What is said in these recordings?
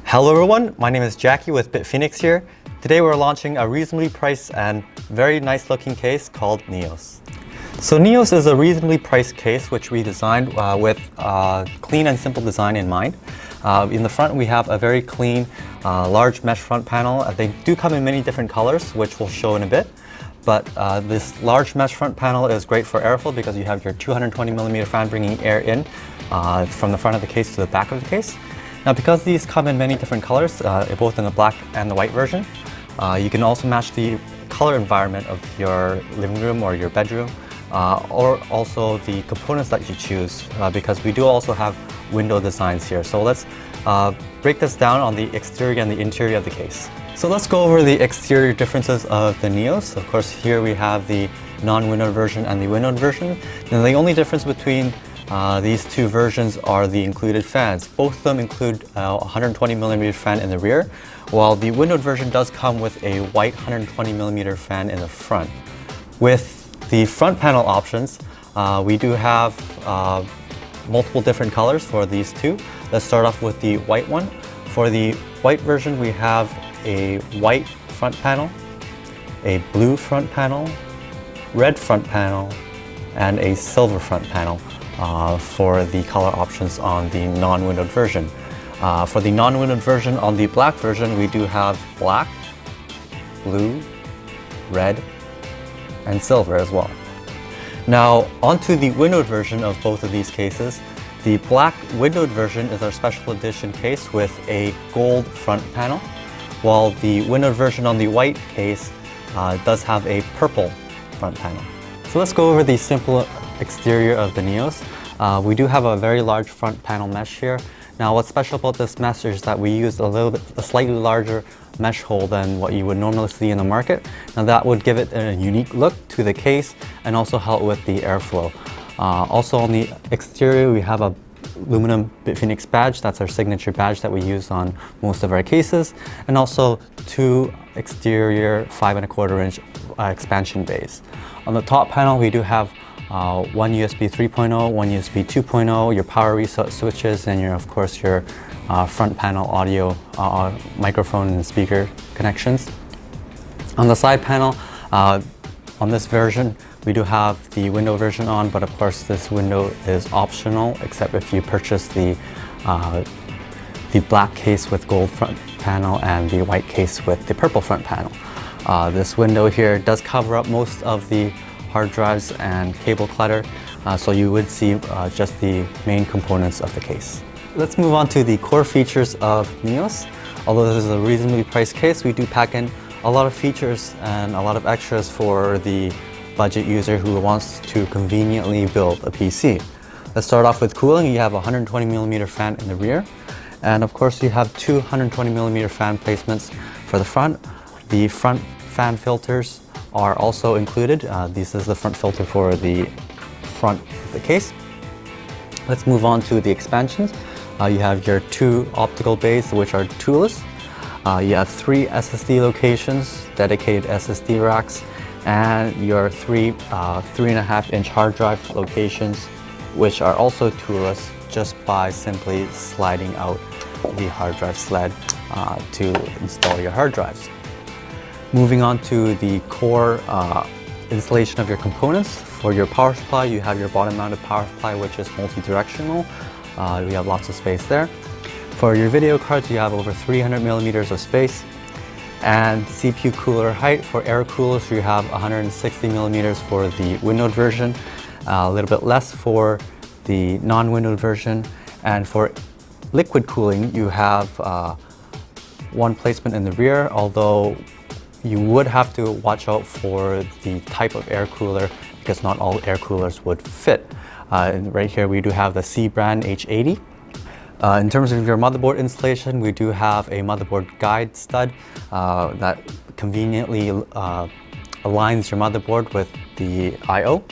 Hello everyone, my name is Jacky with BitFenix here. Today we're launching a reasonably priced and very nice looking case called Neos. So Neos is a reasonably priced case which we designed with clean and simple design in mind. In the front we have a very clean, large mesh front panel. They do come in many different colors, which we'll show in a bit. But this large mesh front panel is great for airflow because you have your 220mm fan bringing air in from the front of the case to the back of the case. Now, because these come in many different colors, both in the black and the white version, you can also match the color environment of your living room or your bedroom, or also the components that you choose, because we do also have window designs here. So let's break this down on the exterior and the interior of the case. So let's go over the exterior differences of the Neos. Of course, here we have the non-windowed version and the windowed version. Now, the only difference between these two versions are the included fans. Both of them include a 120mm fan in the rear, while the windowed version does come with a white 120mm fan in the front. With the front panel options, we do have multiple different colors for these two. Let's start off with the white one. For the white version, we have a white front panel, a blue front panel, red front panel, and a silver front panel. For the color options on the non-windowed version. For the non-windowed version, on the black version, we do have black, blue, red, and silver as well. Now, onto the windowed version of both of these cases. The black windowed version is our special edition case with a gold front panel, while the windowed version on the white case does have a purple front panel. So let's go over the simple exterior of the Neos. We do have a very large front panel mesh here. Now, what's special about this mesh is that we used a slightly larger mesh hole than what you would normally see in the market. Now, that would give it a unique look to the case and also help with the airflow. Also on the exterior, we have a aluminum BitFenix badge. That's our signature badge that we use on most of our cases, and also two exterior 5¼ inch expansion bays. On the top panel, we do have one USB 3.0, one USB 2.0, your power reset switches, and of course your front panel audio microphone and speaker connections. On the side panel, on this version, we do have the window version on, but of course this window is optional, except if you purchase the black case with gold front panel and the white case with the purple front panel. This window here does cover up most of the hard drives and cable clutter, so you would see just the main components of the case. Let's move on to the core features of Neos. Although this is a reasonably priced case, we do pack in a lot of features and a lot of extras for the budget user who wants to conveniently build a PC. Let's start off with cooling. You have a 120mm fan in the rear, and of course you have two 120mm fan placements for the front. The front fan filters are also included. This is the front filter for the front of the case. Let's move on to the expansions. You have your two optical bays, which are toolless. You have three SSD locations, dedicated SSD racks, and your three 3.5 inch hard drive locations, which are also toolless, just by simply sliding out the hard drive sled to install your hard drives. Moving on to the core installation of your components. For your power supply, you have your bottom mounted power supply, which is multi-directional. We have lots of space there. For your video cards, you have over 300mm of space. And CPU cooler height, for air coolers, you have 160mm for the windowed version, a little bit less for the non-windowed version. And for liquid cooling, you have one placement in the rear, although you would have to watch out for the type of air cooler because not all air coolers would fit. And right here we do have the C brand H80. In terms of your motherboard installation, we do have a motherboard guide stud that conveniently aligns your motherboard with the I/O.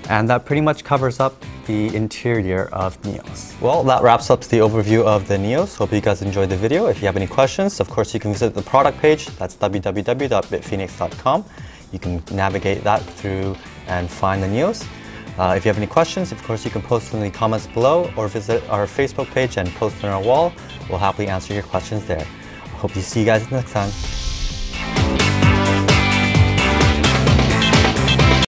And that pretty much covers up the interior of Neos. Well, that wraps up the overview of the Neos. Hope you guys enjoyed the video. If you have any questions, of course, you can visit the product page. That's www.bitfenix.com. You can navigate that through and find the Neos. If you have any questions, of course, you can post them in the comments below or visit our Facebook page and post on our wall. We'll happily answer your questions there. Hope to see you guys next time.